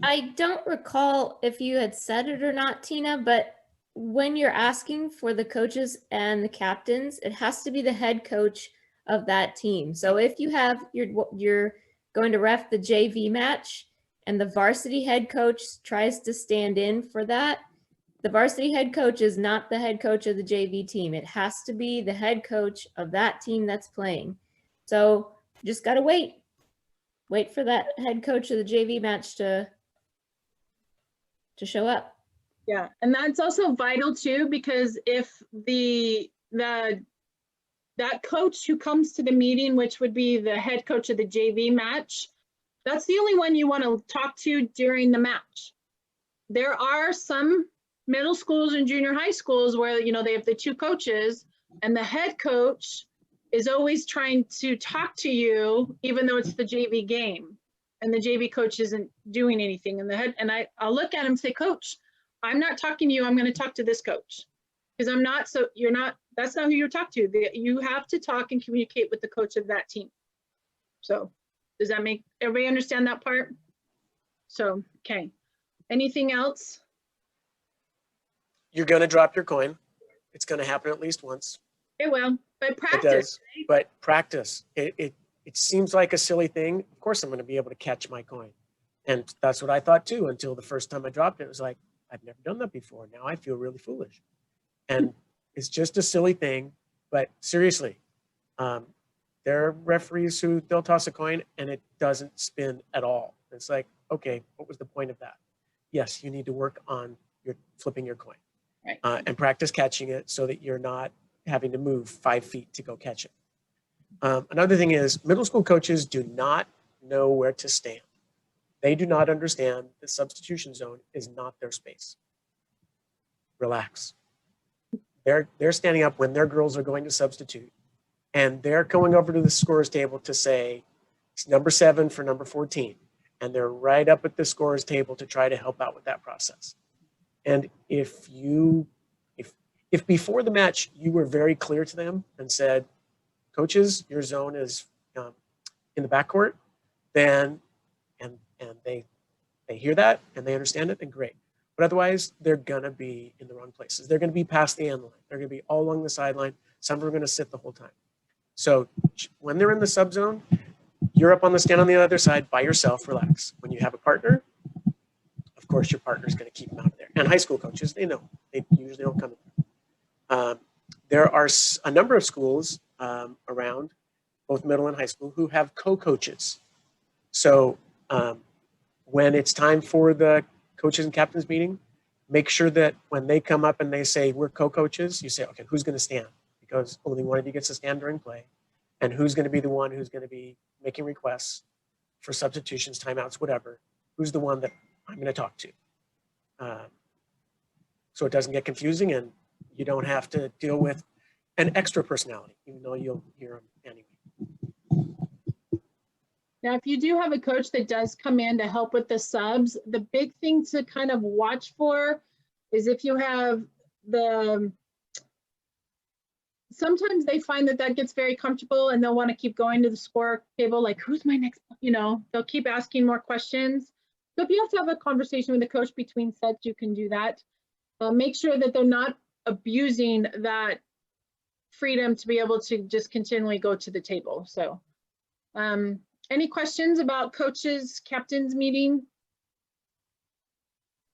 I don't recall if you had said it or not, Tina, but when you're asking for the coaches and the captains, it has to be the head coach of that team. So if you have you're going to ref the JV match and the varsity head coach tries to stand in for that, the varsity head coach is not the head coach of the JV team. It has to be the head coach of that team that's playing. So just got to wait for that head coach of the JV match to show up. Yeah, and that's also vital too, because if that coach who comes to the meeting, which would be the head coach of the JV match, that's the only one you want to talk to during the match. There are some middle schools and junior high schools where, you know, they have the two coaches and the head coach is always trying to talk to you, even though it's the JV game and the JV coach isn't doing anything. And I'll look at him and say, Coach, I'm not talking to you. I'm going to talk to this coach because I'm not. So you're not. That's not who you talk to. You have to talk and communicate with the coach of that team. So does that make everybody understand that part? So, okay. Anything else? You're going to drop your coin. It's going to happen at least once. It will, but practice. It does, right? But practice. It seems like a silly thing. Of course, I'm going to be able to catch my coin. And that's what I thought too, until the first time I dropped it. It was like, I've never done that before. Now I feel really foolish. And it's just a silly thing. But seriously, there are referees who they'll toss a coin and it doesn't spin at all. It's like, okay, what was the point of that? Yes, you need to work on your flipping your coin, right. And practice catching it so that you're not having to move 5 feet to go catch it. Another thing is middle school coaches do not know where to stand. They do not understand the substitution zone is not their space. Relax. They're standing up when their girls are going to substitute, and they're going over to the scorer's table to say, it's number 7 for number 14. And they're right up at the scorer's table to try to help out with that process. And if before the match, you were very clear to them and said, coaches, your zone is in the backcourt, then, and they hear that and they understand it, then great. But otherwise, they're gonna be in the wrong places. They're gonna be past the end line. They're gonna be all along the sideline. Some are gonna sit the whole time. So when they're in the sub zone, you're up on the stand on the other side by yourself, relax. When you have a partner, of course, your partner's gonna keep them out of there. And high school coaches, they know, they usually don't come in. There are a number of schools around, both middle and high school, who have co-coaches. So when it's time for the coaches and captains meeting, make sure that when they come up and they say, we're co-coaches, you say, okay, who's gonna stand? Because only one of you gets to stand during play. And who's gonna be the one who's gonna be making requests for substitutions, timeouts, whatever. Who's the one that I'm gonna talk to? So it doesn't get confusing and you don't have to deal with an extra personality, even though you'll hear them anyway. Now, if you do have a coach that does come in to help with the subs, the big thing to kind of watch for is if you have sometimes they find that gets very comfortable and they'll want to keep going to the score table, like who's my next, they'll keep asking more questions. So if you have to have a conversation with the coach between sets, you can do that. Make sure that they're not abusing that freedom to be able to just continually go to the table. So any questions about coaches, captains meeting?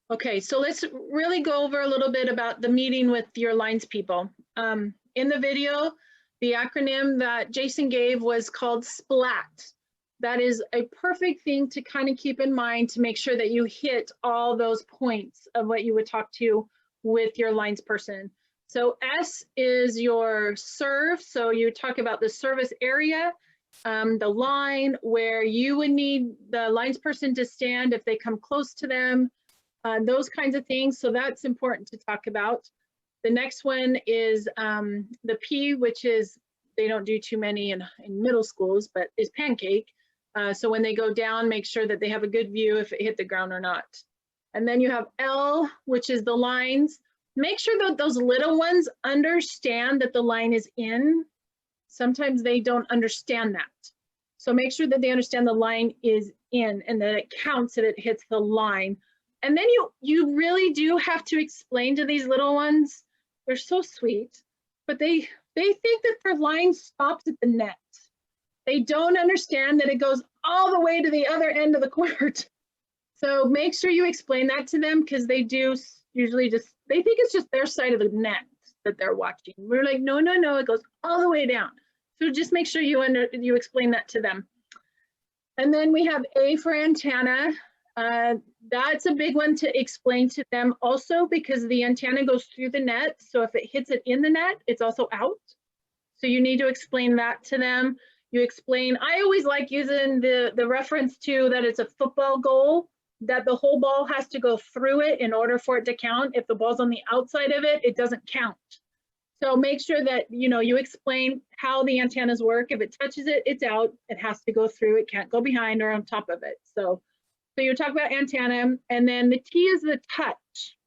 Okay, so let's really go over a little bit about the meeting with your lines people. In the video, the acronym that Jason gave was called SPLAT. That is a perfect thing to kind of keep in mind to make sure that you hit all those points of what you would talk to with your lines person. So S is your serve. So you talk about the service area, the line where you would need the lines person to stand if they come close to them, those kinds of things. So that's important to talk about. The next one is the P, which is, they don't do too many in middle schools, but is pancake. So when they go down, make sure that they have a good view if it hit the ground or not. And then you have L, which is the lines. Make sure that those little ones understand that the line is in. Sometimes they don't understand that. So make sure that they understand the line is in and that it counts that it hits the line. And then you really do have to explain to these little ones, they're so sweet, but they think that their line stops at the net. They don't understand that it goes all the way to the other end of the court. So make sure you explain that to them, because they do usually they think it's just their side of the net that they're watching. We're like, no, no, no, it goes all the way down. So just make sure you explain that to them. And then we have A for antenna. That's a big one to explain to them also, because the antenna goes through the net. So if it hits it in the net, it's also out. So you need to explain that to them. You explain, I always like using the reference to that it's a football goal, that the whole ball has to go through it in order for it to count. If the ball's on the outside of it, it doesn't count. So make sure that, you explain how the antennas work. If it touches it, it's out. It has to go through. It can't go behind or on top of it. So you talk about antenna, and then the T is the touch.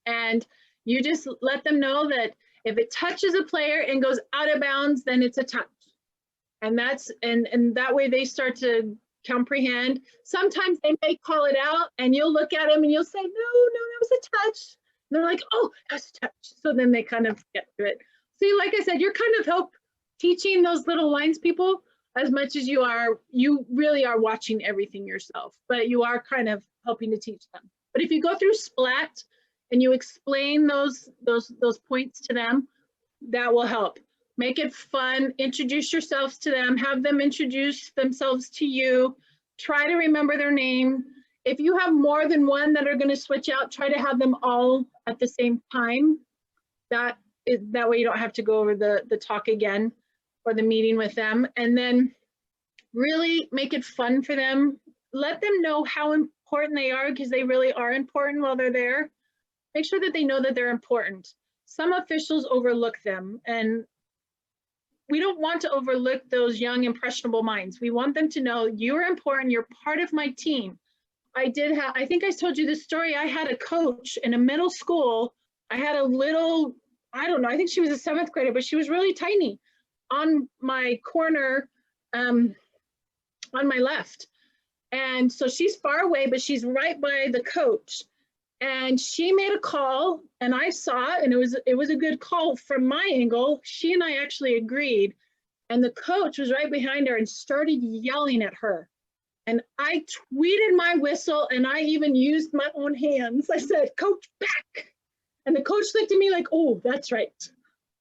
And you just let them know that if it touches a player and goes out of bounds, then it's a touch. And that's, and that way they start to comprehend. Sometimes they may call it out and you'll look at them and you'll say, no, that was a touch. And they're like, oh, that's a touch. So then they kind of get to it. See, like I said, you're kind of teaching those little lines people as much as you really are watching everything yourself, but you are kind of helping to teach them. But if you go through Splat and you explain those points to them, that will help. Make it fun, introduce yourselves to them, have them introduce themselves to you, try to remember their name. If you have more than one that are going to switch out, try to have them all at the same time. That way you don't have to go over the talk again or the meeting with them. And then really make it fun for them. Let them know how important they are, because they really are important while they're there. Make sure that they know that they're important. Some officials overlook them, and we don't want to overlook those young, impressionable minds. We want them to know you're important, you're part of my team. I think I told you this story. I had a coach in a middle school. I had a little, I don't know, I think she was a 7th grader, but she was really tiny on my corner, on my left. And so she's far away, but she's right by the coach. And she made a call, and I saw it, and it was a good call from my angle. She and I actually agreed, and the coach was right behind her and started yelling at her. And I tweeted my whistle, and I even used my own hands. I said, "Coach, back!" And the coach looked at me like, "Oh, that's right."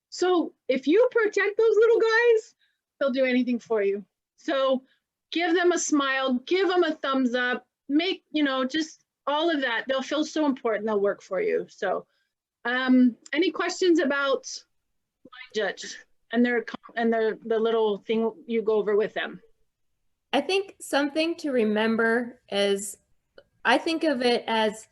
So if you protect those little guys, they'll do anything for you. So give them a smile, give them a thumbs up, make, just all of that. They'll feel so important. They'll work for you. So any questions about line judge and the little thing you go over with them? I think something to remember is, I think of it as,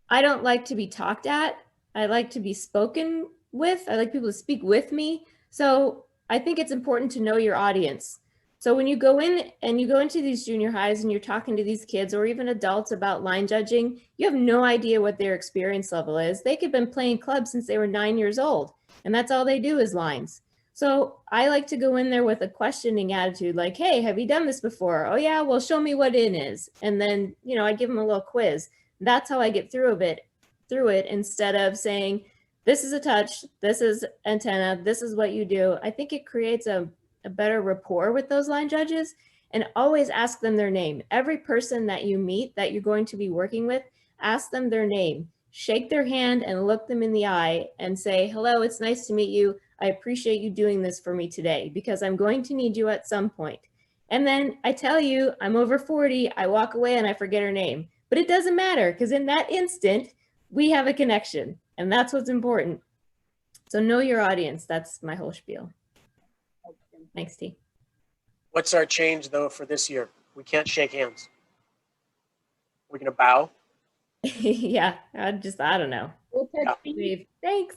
I don't like to be talked at. I like to be spoken with. I like people to speak with me. So I think it's important to know your audience. So when you go in and you go into these junior highs and you're talking to these kids or even adults about line judging, you have no idea what their experience level is. They could have been playing clubs since they were 9 years old, and that's all they do is lines. So I like to go in there with a questioning attitude, like, hey, have you done this before? Oh yeah, well, show me what in is. And then, I give them a little quiz. That's how I get through it instead of saying, this is a touch, this is antenna, this is what you do. I think it creates a better rapport with those line judges, and always ask them their name. Every person that you meet that you're going to be working with, ask them their name, shake their hand and look them in the eye and say, hello, it's nice to meet you. I appreciate you doing this for me today because I'm going to need you at some point. And then I tell you, I'm over 40, I walk away and I forget her name, but it doesn't matter because in that instant, we have a connection, and that's what's important. So know your audience. That's my whole spiel. Thanks, T. What's our change though for this year? We can't shake hands. We're gonna bow. Yeah, I don't know. Yeah. Thanks.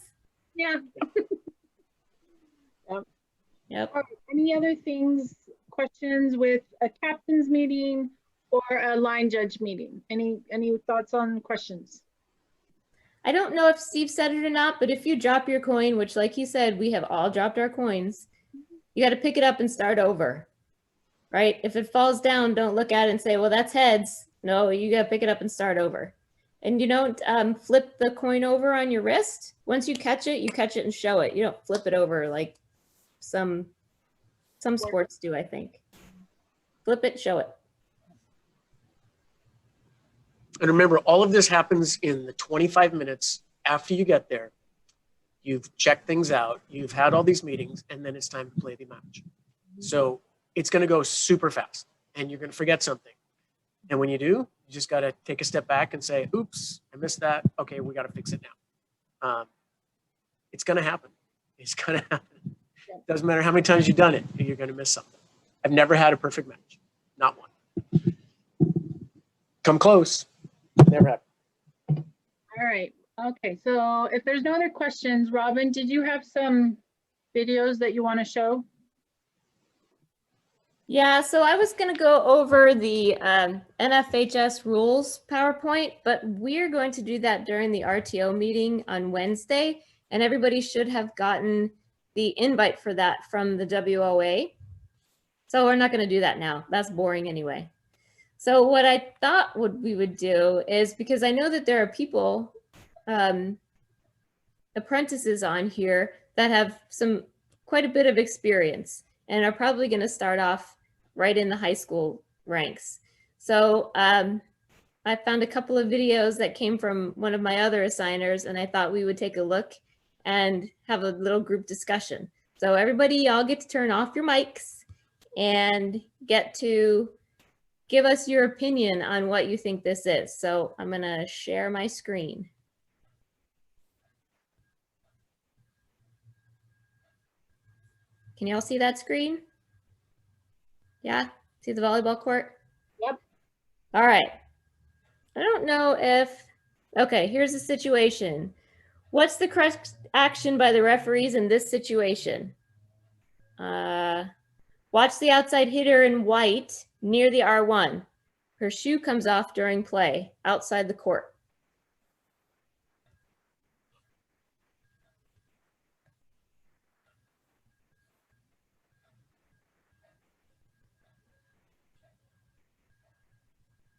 Yeah. Yep. All right. Any other things, questions with a captain's meeting or a line judge meeting? Any thoughts on questions? I don't know if Steve said it or not, but if you drop your coin, which like he said, we have all dropped our coins, you got to pick it up and start over. right? If it falls down, don't look at it and say, well, that's heads. No, you got to pick it up and start over. And you don't flip the coin over on your wrist. Once you catch it and show it. You don't flip it over like some sports do, I think. Flip it, show it. And remember, all of this happens in the 25 minutes after you get there. You've checked things out, you've had all these meetings, and then it's time to play the match. So it's going to go super fast, and you're going to forget something. And when you do, you just got to take a step back and say, oops, I missed that. Okay, we got to fix it now. It's going to happen. It's going to happen. Doesn't matter how many times you've done it, you're going to miss something. I've never had a perfect match. Not one. Come close. Never happened. All right. Okay. So if there's no other questions, Robin, did you have some videos that you want to show? Yeah, so I was going to go over the NFHS rules PowerPoint, but we're going to do that during the RTO meeting on Wednesday, and everybody should have gotten the invite for that from the WOA. So we're not going to do that now. That's boring anyway. So what I thought we would do is, because I know that there are people, apprentices on here that have quite a bit of experience and are probably going to start off right in the high school ranks. So I found a couple of videos that came from one of my other assigners, and I thought we would take a look and have a little group discussion. So everybody, y'all get to turn off your mics and get to give us your opinion on what you think this is. So I'm going to share my screen. Can y'all see that screen? Yeah, see the volleyball court? Yep. All right. I don't know if, okay, here's the situation. What's the correct action by the referees in this situation? Watch the outside hitter in white near the R1. Her shoe comes off during play outside the court.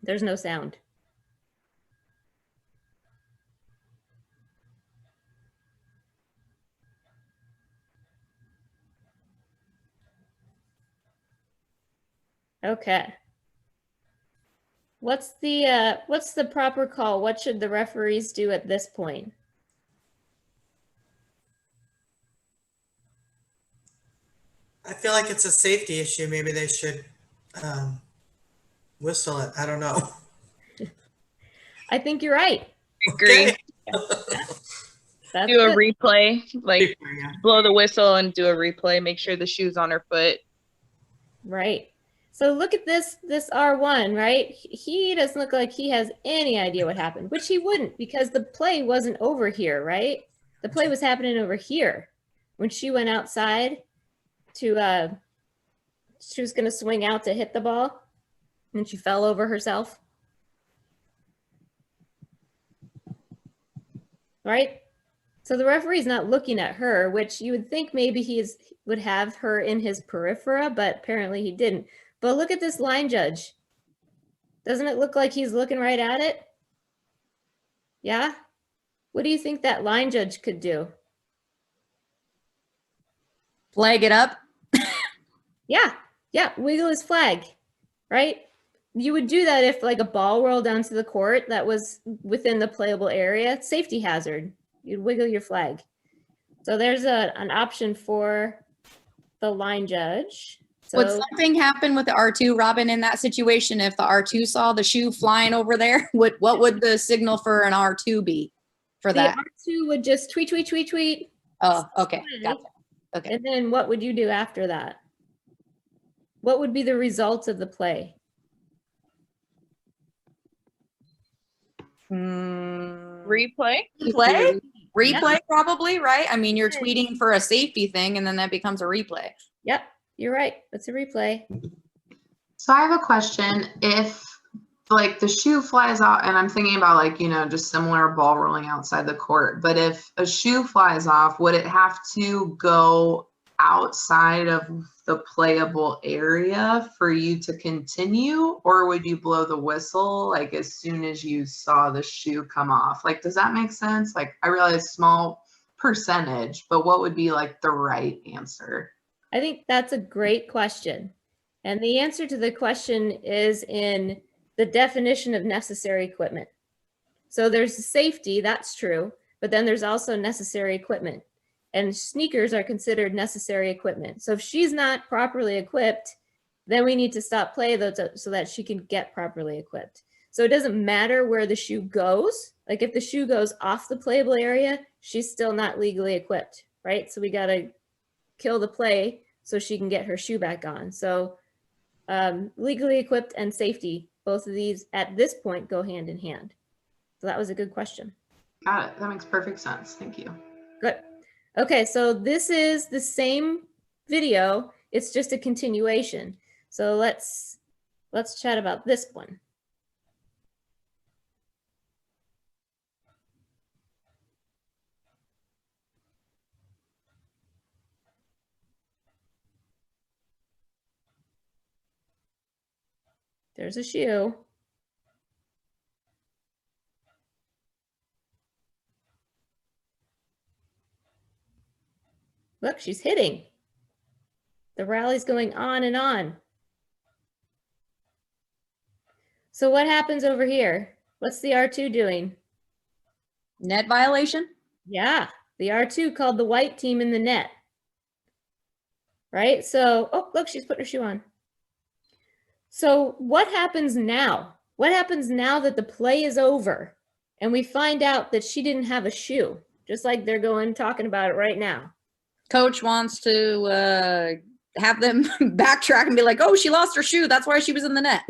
There's no sound. Okay. What's the proper call? What should the referees do at this point? I feel like it's a safety issue. Maybe they should whistle it. I don't know. I think you're right. Agree. Okay. That's Do a it. replay, like Yeah. blow the whistle and do a replay. Make sure the shoe's on her foot. Right. So look at this R1, right? He doesn't look like he has any idea what happened, which he wouldn't, because the play wasn't over here, right? The play was happening over here. When she went outside to, she was going to swing out to hit the ball, and she fell over herself. Right? So the referee's not looking at her, which you would think maybe he would have her in his periphery, but apparently he didn't. But look at this line judge. Doesn't it look like he's looking right at it? Yeah? What do you think that line judge could do? Flag it up. Yeah, wiggle his flag, right? You would do that if like a ball rolled onto the court that was within the playable area. Safety hazard. You'd wiggle your flag. So there's an option for the line judge. So, Would something happen with the R2, Robin, in that situation? If the R2 saw the shoe flying over there, what would the signal for an R2 be for the that? R2 would just tweet, tweet, tweet, tweet. Oh, okay. Gotcha. Okay. And then what would you do after that? What would be the result of the play? Replay. Replay probably, right? I mean, you're tweeting for a safety thing and then that becomes a replay. Yep, you're right. It's a replay. So I have a question. If like the shoe flies out, and I'm thinking about like, you know, just similar ball rolling outside the court, but if a shoe flies off, would it have to go outside of the playable area for you to continue, or would you blow the whistle like as soon as you saw the shoe come off? Like, does that make sense? Like, I realize small percentage, but what would be like the right answer? I think that's a great question. And the answer to the question is in the definition of necessary equipment. So there's safety, that's true, but then there's also necessary equipment. And sneakers are considered necessary equipment. So if she's not properly equipped, then we need to stop play those so that she can get properly equipped. So it doesn't matter where the shoe goes. Like if the shoe goes off the playable area, she's still not legally equipped, right? So we got to kill the play so she can get her shoe back on. So legally equipped and safety, both of these at this point go hand in hand. So that was a good question. Got it. That makes perfect sense. Thank you. Good. Okay, so this is the same video. It's just a continuation. So let's chat about this one. There's a shoe. Look, she's hitting. The rally's going on and on. So what happens over here? What's the R2 doing? Net violation? Yeah, the R2 called the white team in the net. Right? So, oh, look, she's put her shoe on. So what happens now? What happens now that the play is over and we find out that she didn't have a shoe, just like they're talking about it right now? Coach wants to have them backtrack and be like, oh, she lost her shoe. That's why she was in the net.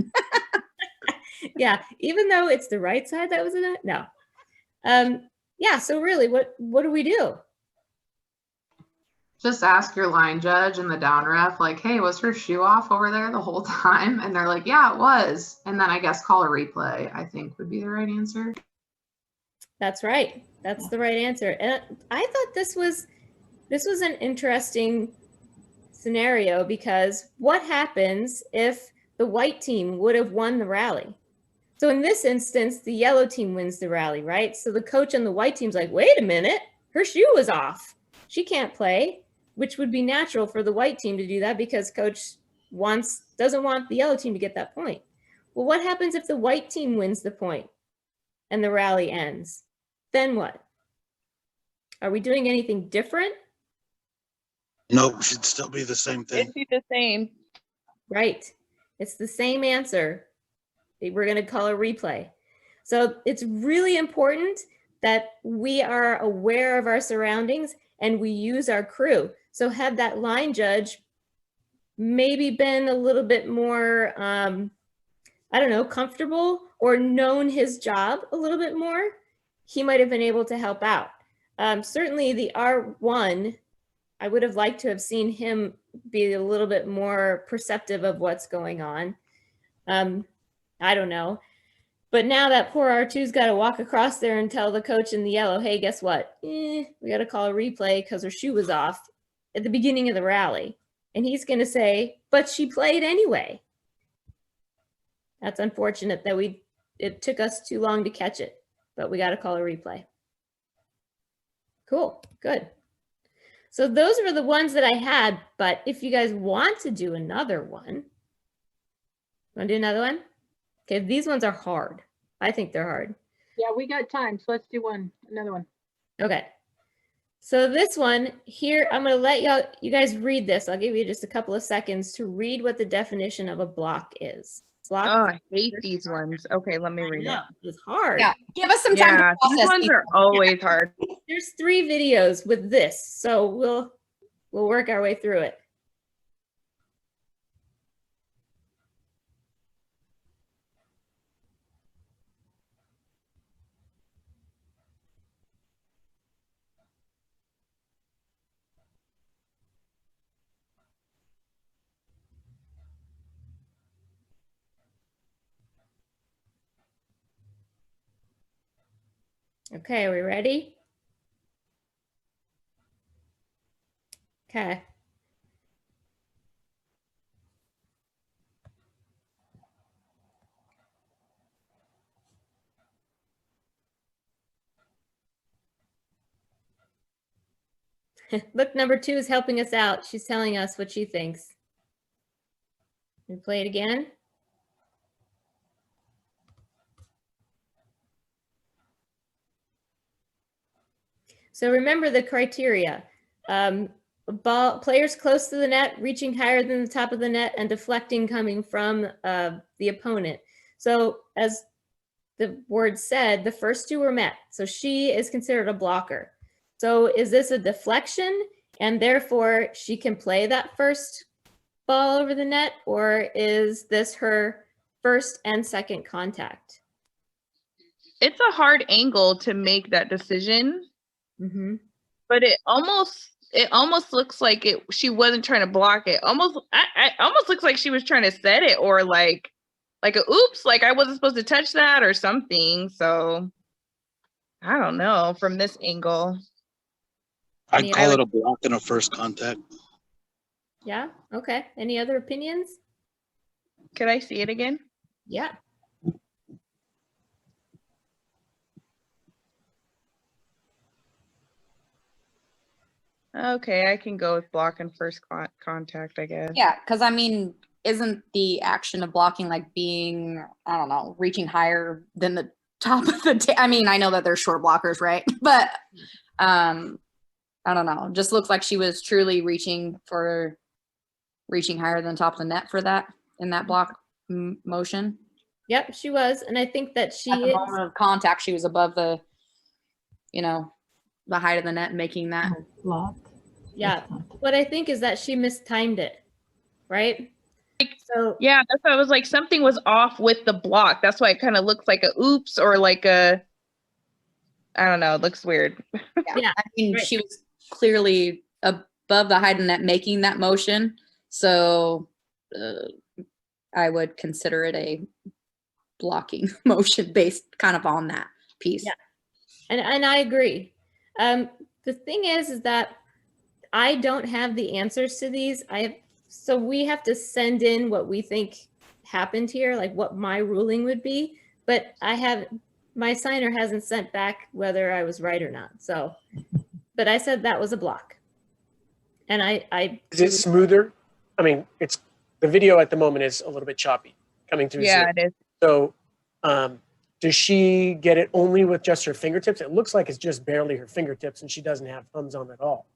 Yeah, even though it's the right side that was in it? No. Yeah, so really, what do we do? Just ask your line judge and the down ref, like, hey, was her shoe off over there the whole time? And they're like, yeah, it was. And then I guess call a replay, I think would be the right answer. That's right. That's the right answer. And I thought this was an interesting scenario, because what happens if the white team would have won the rally? So in this instance, the yellow team wins the rally, right? So the coach on the white team's like, wait a minute, her shoe was off. She can't play, which would be natural for the white team to do that because coach doesn't want the yellow team to get that point. Well, what happens if the white team wins the point and the rally ends? Then what? Are we doing anything different? Nope, should still be the same thing. It'd be the same. Right. It's the same answer. We're going to call a replay. So it's really important that we are aware of our surroundings and we use our crew. So had that line judge maybe been a little bit more, I don't know, comfortable or known his job a little bit more, he might have been able to help out. Certainly the R1, I would have liked to have seen him be a little bit more perceptive of what's going on. I don't know. But now that poor R2's got to walk across there and tell the coach in the yellow, hey, guess what? We got to call a replay because her shoe was off at the beginning of the rally. And he's going to say, but she played anyway. That's unfortunate that it took us too long to catch it, but we got to call a replay. Cool, good. So those were the ones that I had, but if you guys want to do another one, want to do another one? Okay, these ones are hard. I think they're hard. Yeah, we got time, so let's do another one. Okay. So this one here, I'm going to let you guys read this. I'll give you just a couple of seconds to read what the definition of a block is. Block. Oh, I hate these ones. Okay, let me read it. It's hard. Yeah, give us some time Yeah, to process these ones these. are always hard. There's 3 videos with this, so we'll work our way through it. Okay, are we ready? Okay. Look, number 2 is helping us out. She's telling us what she thinks. Can we play it again? So remember the criteria. Players close to the net, reaching higher than the top of the net, and deflecting coming from the opponent. So as the word said, the first 2 were met. So she is considered a blocker. So is this a deflection? And therefore she can play that first ball over the net, or is this her first and second contact? It's a hard angle to make that decision, Mm-hmm. but it almost looks like she wasn't trying to block it. I almost looks like she was trying to set it, or like a oops, like I wasn't supposed to touch that or something. So I don't know from this angle. I'd call it a block and a first contact. Yeah. Okay. Any other opinions? Could I see it again? Yeah. Okay, I can go with block and first contact, I guess. Yeah, because I mean, isn't the action of blocking like being, I don't know, reaching higher than the top of the I mean, I know that they're short blockers, right? But I don't know. Just looks like she was truly reaching higher than the top of the net for that in that block motion. Yep, she was, and I think that she At the is. moment of contact, she was above the, the height of the net, making that. Block. Yeah. What I think is that she mistimed it, right? So yeah, that's why I was like, something was off with the block. That's why it kind of looks like a oops or like a, I don't know, it looks weird. Yeah, I mean, right. she was clearly above the height of the net, making that motion. So I would consider it a blocking motion based kind of on that piece. Yeah, and I agree. The thing is that I don't have the answers to these. So we have to send in what we think happened here, like what my ruling would be. But my signer hasn't sent back whether I was right or not. So, but I said that was a block. And I Is it smoother? I mean, the video at the moment is a little bit choppy coming through. Yeah, Zoom. it is. So does she get it only with just her fingertips? It looks like it's just barely her fingertips and she doesn't have thumbs on at all.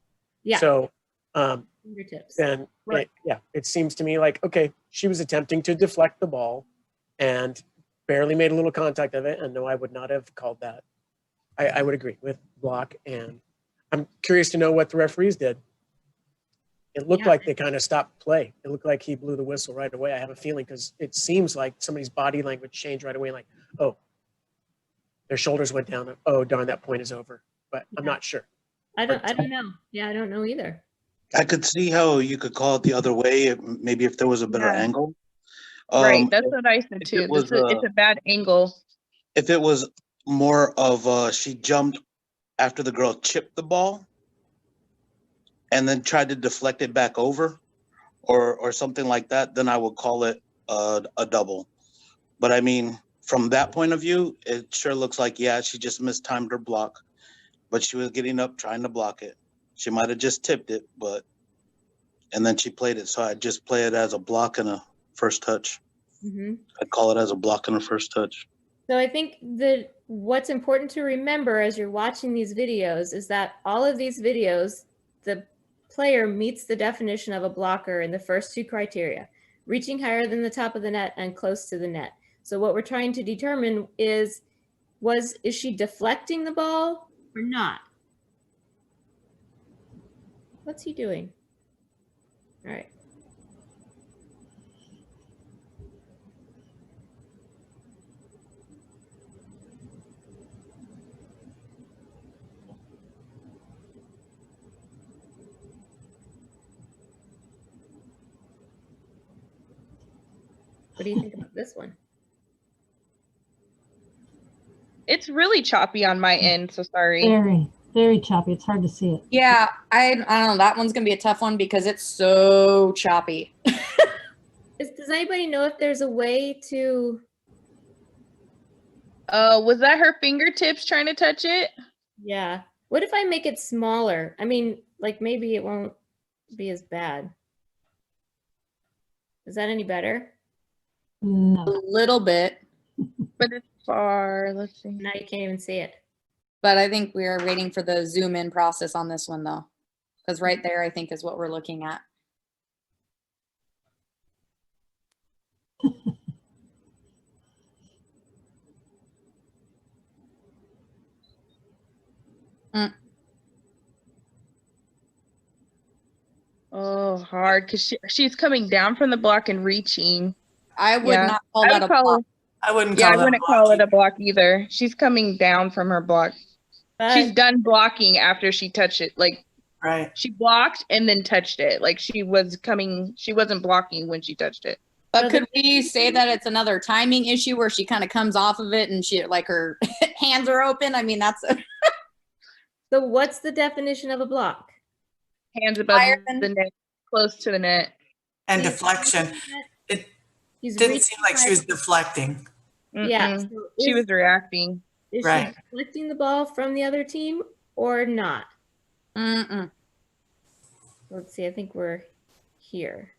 Yeah. So fingertips. then Right. it seems to me like, okay, she was attempting to deflect the ball and barely made a little contact of it. And no, I would not have called that. I would agree with block. And I'm curious to know what the referees did. It looked like they kind of stopped play. It looked like he blew the whistle right away. I have a feeling because it seems like somebody's body language changed right away. Like, oh, their shoulders went down. Oh, darn, that point is over. But I'm not sure. I don't know. Yeah, I don't know either. I could see how you could call it the other way, maybe if there was a better angle. Right, that's what I said too. It's a bad angle. If it was more of she jumped after the girl chipped the ball and then tried to deflect it back over or something like that, then I would call it a double. But I mean, from that point of view, it sure looks like, yeah, she just mistimed her block, but she was getting up trying to block it. She might have just tipped it, and then she played it. So I'd just play it as a block and a first touch. Mm-hmm. I'd call it as a block and a first touch. So I think that what's important to remember as you're watching these videos is that all of these videos, the player meets the definition of a blocker in the first 2 criteria, reaching higher than the top of the net and close to the net. So what we're trying to determine is she deflecting the ball or not? What's he doing? All right. What do you think about this one? It's really choppy on my end, so sorry. Very, very choppy. It's hard to see it. Yeah, I don't know. That one's gonna be a tough one because it's so choppy. Does anybody know if there's a way to? Was that her fingertips trying to touch it? Yeah. What if I make it smaller? I mean, like maybe it won't be as bad. Is that any better? A No. little bit, But it's far. Let's see. Now you can't even see it. but I think we are waiting for the zoom in process on this one though. Because right there, I think is what we're looking at. Oh, hard because she's coming down from the block and reaching. I would Yeah. not call I that would a call block. I wouldn't Yeah, call I that wouldn't call it blocking. a block either. She's coming down from her block. She's But done blocking after she touched it. Like Right. she blocked and then touched it. Like she wasn't blocking when she touched it. But So could the- we say that it's another timing issue where she kind of comes off of it and she like her hands are open? I mean, that's so what's the definition of a block? Hands above Higher than- the net, close to the net. And He's deflection. It He's didn't reaching seem like she was deflecting. Yeah. Mm-mm. so She is- was reacting. Is Right. she deflecting the ball from the other team or not? Mm-mm. Let's see. I think we're here.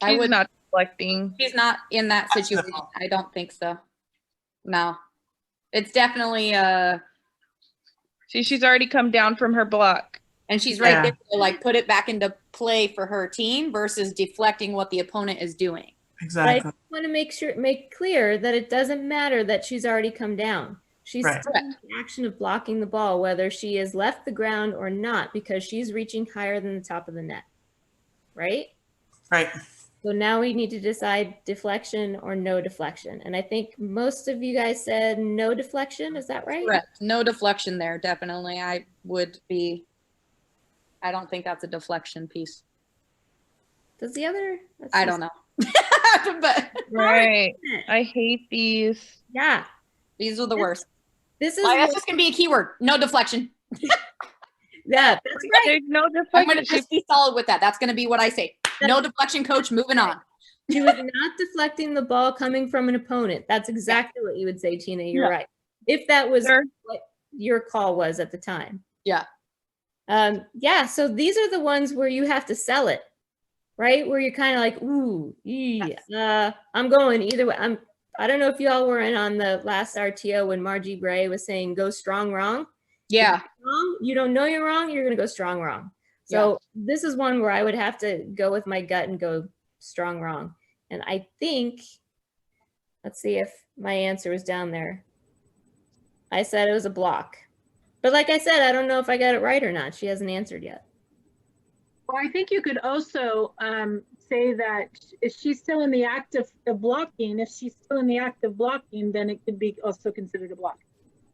I She's would not deflecting. She's not in that situation. I don't think so. No. It's definitely She's already come down from her block. and she's right Yeah. there to like put it back into play for her team versus deflecting what the opponent is doing. But I Exactly. just want to make clear that it doesn't matter that she's already come down. She's Right. still in the action of blocking the ball, whether she has left the ground or not, because she's reaching higher than the top of the net. Right? Right. So now we need to decide deflection or no deflection. And I think most of you guys said no deflection. Is that right? Correct. No deflection there, definitely. I don't think that's a deflection piece. Does the other? I don't know. But Right. I hate these. Yeah. these are the worst. This is Like, that's just gonna be a keyword. No deflection. yeah. That's right. There's no I'm deflection. gonna just be solid with that. That's gonna be what I say. No deflection, coach. Moving on. She was not deflecting the ball coming from an opponent. That's exactly what you would say, Tina. You're Yeah. right. If that was Sure. what your call was at the time. Yeah. Yeah. So these are the ones where you have to sell it, right? Where you're kind of like, ooh, I'm going either way. I don't know if y'all were in on the last RTO when Margie Bray was saying go strong, wrong. Yeah. Wrong, you don't know you're wrong, you're going to go strong, wrong. So this is one where I would have to go with my gut and go strong, wrong. And I think, let's see if my answer was down there. I said it was a block. But like I said, I don't know if I got it right or not. She hasn't answered yet. Well, I think you could also say that if she's still in the act of blocking, then it could be also considered a block.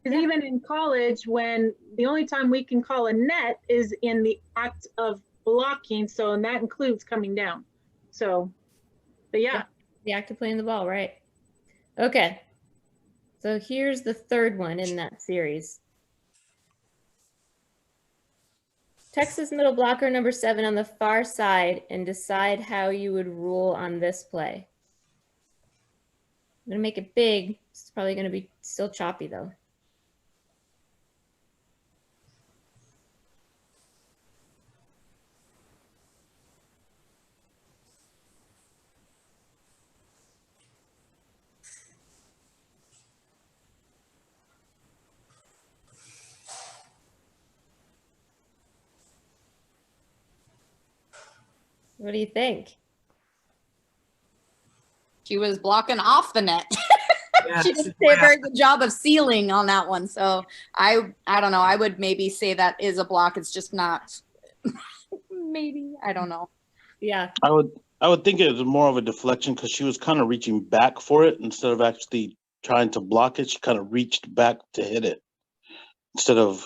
Because even in college, when the only time we can call a net is in the act of blocking, so and that includes coming down. So, but yeah. The act of playing the ball, right? Okay. So here's the third one in that series. Texas middle blocker number 7 on the far side and decide how you would rule on this play. I'm going to make it big. It's probably going to be still choppy though. What do you think? She was blocking off the net. Yeah, She didn't say a very good job of sealing on that one. So I don't know. I would maybe say that is a block. It's just not. Maybe. I don't know. Yeah. I would think it was more of a deflection because she was kind of reaching back for it instead of actually trying to block it. She kind of reached back to hit it instead of.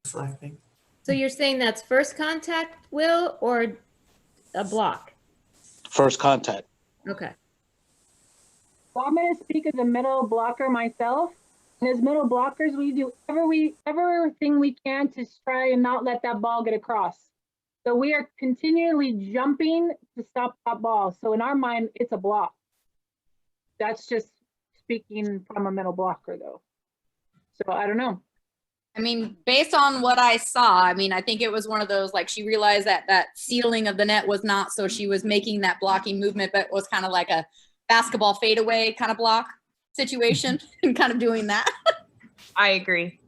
deflecting. So you're saying that's first contact, Will, or a block? First contact. Okay. Well, I'm going to speak as a middle blocker myself. And as middle blockers, we do everything we can to try and not let that ball get across. So we are continually jumping to stop that ball. So in our mind, it's a block. That's just speaking from a middle blocker, though. So I don't know. I mean, based on what I saw, I mean, I think it was one of those, like, she realized that that ceiling of the net was not, so she was making that blocking movement, but was kind of like a basketball fadeaway kind of block situation and kind of doing that. I agree.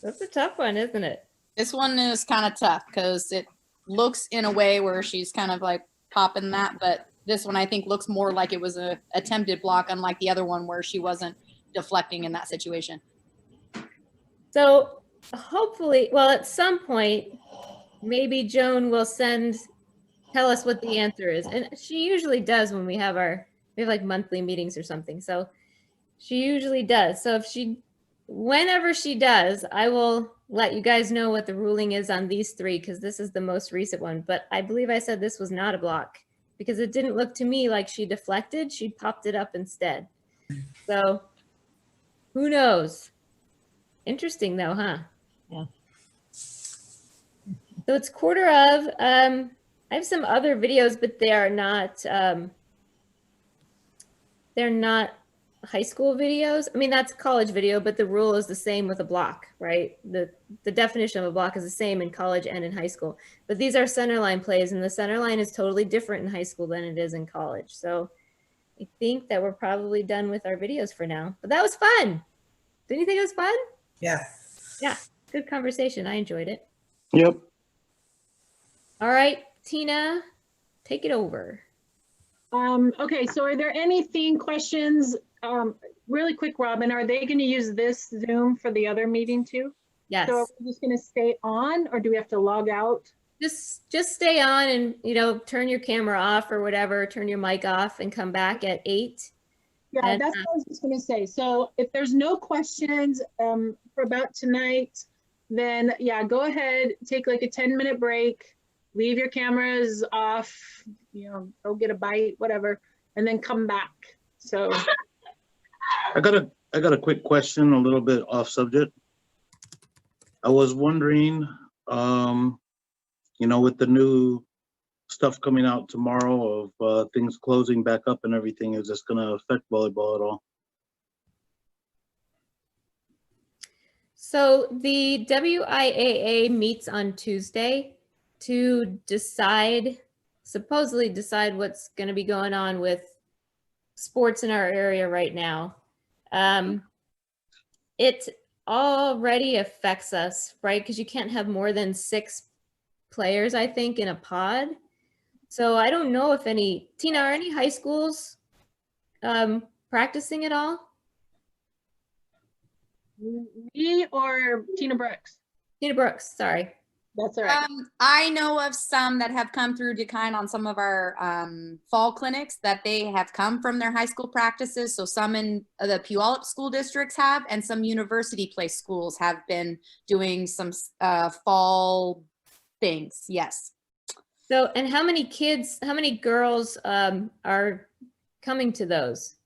That's a tough one, isn't it? This one is kind of tough because it looks in a way where she's kind of like popping that, but this one I think looks more like it was a attempted block, unlike the other one where she wasn't deflecting in that situation. So hopefully, well, at some point, maybe Joan will tell us what the answer is. And she usually does when we have like monthly meetings or something. So she usually does. So whenever she does, I will let you guys know what the ruling is on these three, because this is the most recent one. But I believe I said this was not a block because it didn't look to me like she deflected. She popped it up instead. So who knows? Interesting though, huh? Yeah. So it's quarter of. I have some other videos, but they're not high school videos. I mean, that's a college video, but the rule is the same with a block, right? The definition of a block is the same in college and in high school. But these are centerline plays, and the centerline is totally different in high school than it is in college. So I think that we're probably done with our videos for now. But that was fun. Didn't you think it was fun? Yeah. Yeah, good conversation. I enjoyed it. Yep. All right, Tina, take it over. Okay, so are there any theme questions? Really quick, Robin, are they going to use this Zoom for the other meeting too? Yes. So are we just going to stay on, or do we have to log out? Just stay on and, turn your camera off or whatever, turn your mic off and come back at 8. Yeah, And, that's what I was just going to say. So if there's no questions for about tonight, then yeah, go ahead, take like a 10-minute break, leave your cameras off, go get a bite, whatever, and then come back. So I got a quick question, a little bit off subject. I was wondering, with the new stuff coming out tomorrow of things closing back up and everything, is this going to affect volleyball at all? So the WIAA meets on Tuesday to supposedly decide what's going to be going on with sports in our area right now. It already affects us, right? Because you can't have more than 6 players, I think, in a pod. So I don't know if Tina, are any high schools practicing at all? me or Tina Brooks? Tina Brooks, sorry. That's all right. I know of some that have come through Decline on some of our fall clinics that they have come from their high school practices. So some in the Puyallup school districts have, and some university place schools have been doing some fall things. Yes. So, and how many girls are coming to those?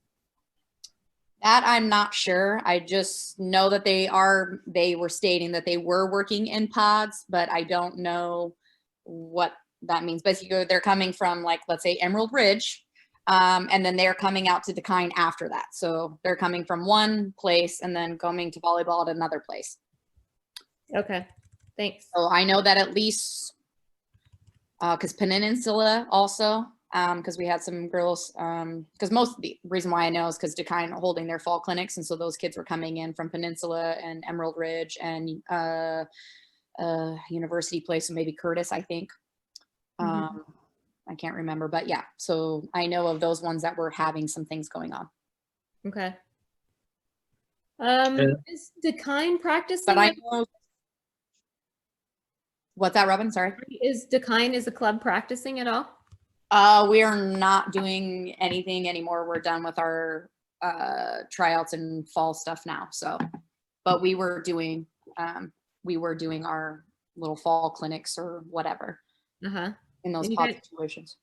That I'm not sure. I just know that they were stating that they were working in pods, but I don't know what that means. Basically, they're coming from, like, let's say Emerald Ridge, and then they're coming out to Decline after that. So they're coming from one place and then coming to volleyball at another place. Okay, thanks. So I know that at least, because Peninsula also, because we had some girls, because most of the reason why I know is because Decline holding their fall clinics, and so those kids were coming in from Peninsula and Emerald Ridge and University Place, and maybe Curtis, I think. I can't remember, but yeah. So I know of those ones that were having some things going on. Okay. Is Decline practicing? But I know. What's that, Robin? Sorry. Is the club practicing at all? We are not doing anything anymore. We're done with our tryouts and fall stuff now. So, but we were doing our little fall clinics or whatever in those pod situations.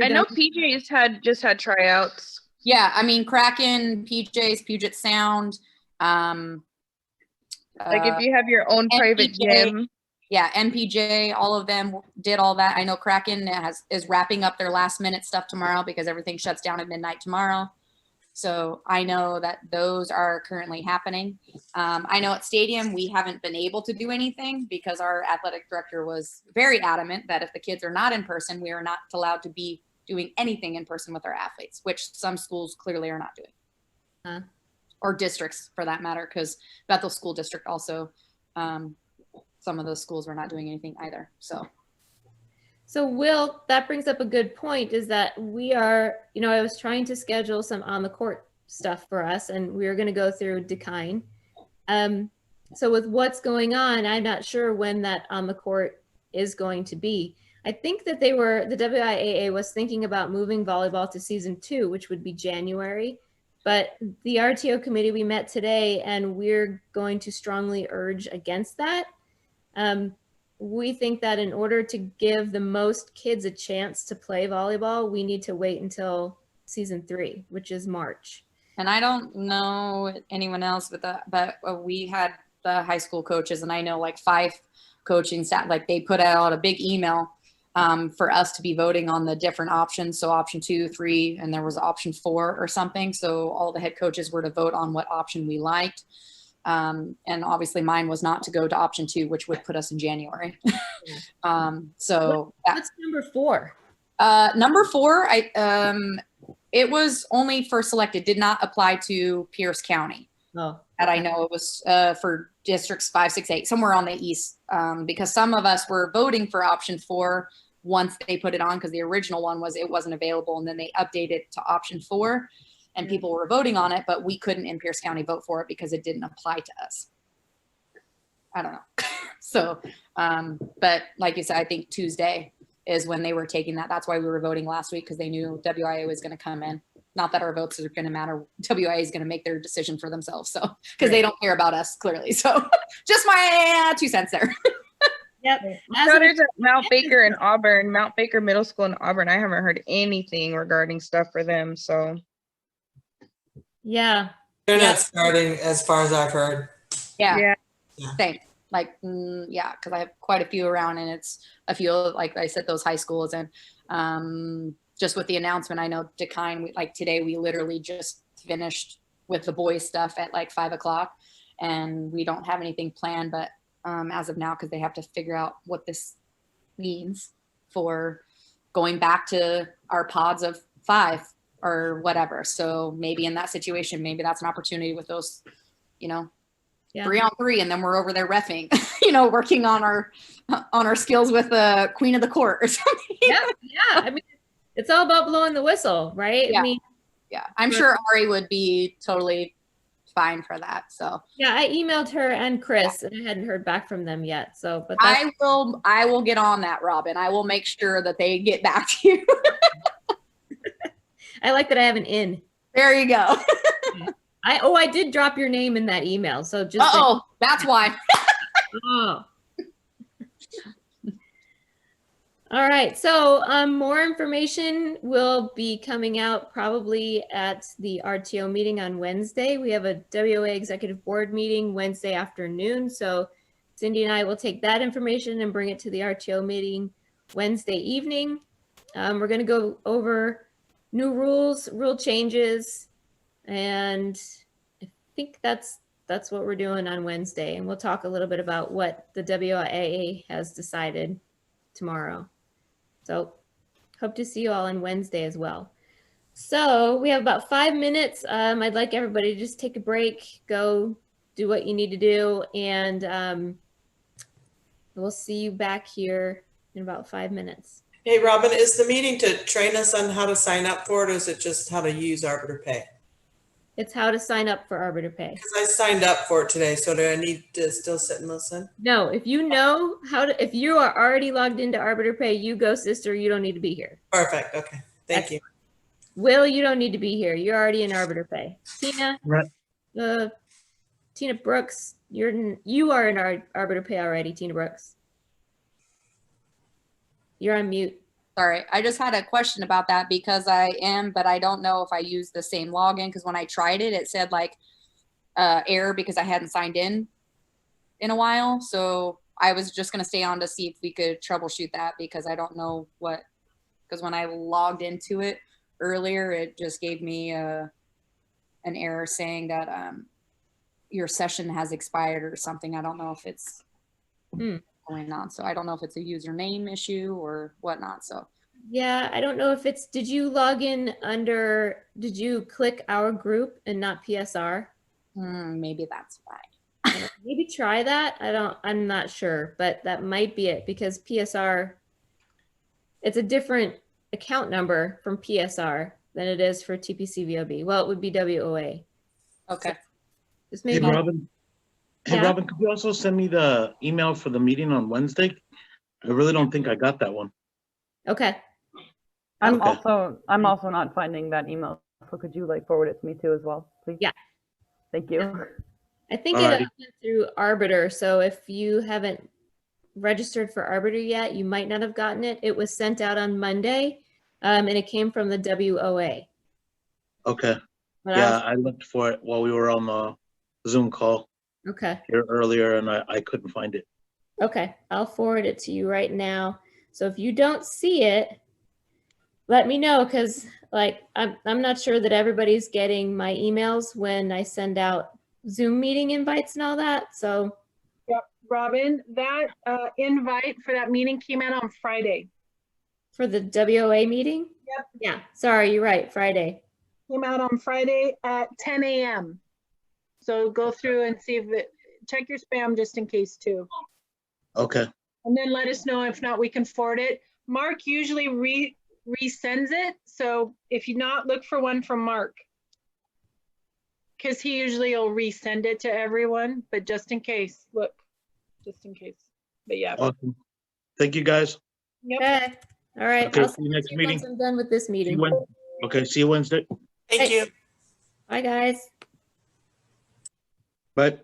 I know PJ's just had tryouts. Yeah, I mean Kraken, PJ's, Puget Sound. Like if you have your own private gym. Yeah, MPJ, all of them did all that. I know Kraken is wrapping up their last minute stuff tomorrow because everything shuts down at midnight tomorrow. So I know that those are currently happening. I know at Stadium, we haven't been able to do anything because our athletic director was very adamant that if the kids are not in person, we are not allowed to be doing anything in person with our athletes, which some schools clearly are not doing. Or districts for that matter, because Bethel School District also, some of those schools were not doing anything either. So Will, that brings up a good point, is that we are, I was trying to schedule some on the court stuff for us, and we were going to go through Decline. So with what's going on, I'm not sure when that on the court is going to be. I think that the WIAA was thinking about moving volleyball to season 2, which would be January. But the RTO committee, we met today, and we're going to strongly urge against that. We think that in order to give the most kids a chance to play volleyball, we need to wait until season 3, which is March. And I don't know anyone else, but we had the high school coaches, and I know like 5 coaching staff, like they put out a big email for us to be voting on the different options. So option 2, 3, and there was option 4 or something. So all the head coaches were to vote on what option we liked. And obviously mine was not to go to option 2, which would put us in January. So what's number 4? Number 4, it was only for selected, did not apply to Pierce County. Oh, that I know. It was for districts 5, 6, 8, somewhere on the east, because some of us were voting for option 4 once they put it on, because the original one was it wasn't available, and then they updated to option 4, and people were voting on it, but we couldn't in Pierce County vote for it because it didn't apply to us. I don't know. So, but like you said, I think Tuesday is when they were taking that. That's why we were voting last week, because they knew WIA was going to come in. Not that our votes are going to matter. WIA is going to make their decision for themselves. So, because they don't care about us clearly. So just my 2 cents there. Yep. So there's a Mount Baker and Auburn, Mount Baker Middle School in Auburn. I haven't heard anything regarding stuff for them. So yeah. They're not starting as far as I've heard. Yeah. Same. Like, yeah, because I have quite a few around, and it's a few, like I said, those high schools. And just with the announcement, I know Decline, like today, we literally just finished with the boys stuff at like 5 o'clock, and we don't have anything planned, but as of now, because they have to figure out what this means for going back to our pods of 5 or whatever. So maybe in that situation, maybe that's an opportunity with those, 3-on-3, and then we're over there reffing, working on our skills with the queen of the court or something. Yeah. I mean, it's all about blowing the whistle, right? Yeah. I mean, I'm sure Ari would be totally fine for that. So yeah, I emailed her and Chris, and I hadn't heard back from them yet. So, but I will get on that, Robin. I will make sure that they get back to you. I like that I have an in. There you go. I did drop your name in that email. So just that's why. Oh. All right. So more information will be coming out probably at the RTO meeting on Wednesday. We have a WOA executive board meeting Wednesday afternoon. So Cindy and I will take that information and bring it to the RTO meeting Wednesday evening. We're going to go over new rules, rule changes, and I think that's what we're doing on Wednesday. And we'll talk a little bit about what the WIAA has decided tomorrow. So hope to see you all on Wednesday as well. So we have about 5 minutes. I'd like everybody to just take a break, go do what you need to do, and we'll see you back here in about 5 minutes. Hey, Robin, is the meeting to train us on how to sign up for it, or is it just how to use Arbiter Pay? It's how to sign up for Arbiter Pay. Because I signed up for it today, so do I need to still sit and listen? No, if you know how to, if you are already logged into Arbiter Pay, you go, sister. You don't need to be here. Perfect. Okay. Thank you. Will, you don't need to be here. You're already in Arbiter Pay. Tina, Right. Tina Brooks, you are in our Arbiter Pay already. Tina Brooks, you're on mute. Sorry, I just had a question about that because I am, but I don't know if I use the same login, because when I tried it, it said like error because I hadn't signed in a while. So I was just going to stay on to see if we could troubleshoot that, because I don't know because when I logged into it earlier, it just gave me an error saying that your session has expired or something. I don't know if it's Hmm. going on. So I don't know if it's a username issue or whatnot. So Yeah, I don't know if it's, did you log in under, did you click our group and not PSR? maybe that's why. Maybe try that. I'm not sure, but that might be it because PSR, it's a different account number from PSR than it is for TPC-VOB. Well, it would be WOA. Okay. Just Hey, maybe. Robin. Hey, Yeah. Robin, could you also send me the email for the meeting on Wednesday? I really don't think I got that one. Okay. I'm Okay. also not finding that email. So could you like forward it to me too as well, please? Yeah. Thank you. I think Alrighty. it went through Arbiter. So if you haven't registered for Arbiter yet, you might not have gotten it. It was sent out on Monday, and it came from the WOA. Okay. But Yeah, I looked for it while we were on the Zoom call okay. here earlier and I couldn't find it. Okay. I'll forward it to you right now. So if you don't see it, let me know because like I'm not sure that everybody's getting my emails when I send out Zoom meeting invites and all that. So Yep, Robin, that invite for that meeting came out on Friday. for the WOA meeting? Yep. Yeah. Sorry, you're right. Friday. Came out on Friday at 10 a.m. So go through and see if it, check your spam just in case too. Okay. And then let us know. If not, we can forward it. Mark usually resends it. So if you not, look for one from Mark. Because he usually will resend it to everyone, but just in case, look, just in case. But yeah. Awesome. Thank you, guys. Yep. Okay. All right. Okay, I'll see send you it next to you meeting. once I'm done with this See meeting. you Wednesday. Okay, see you Wednesday. Thank you. Bye, guys. Bye.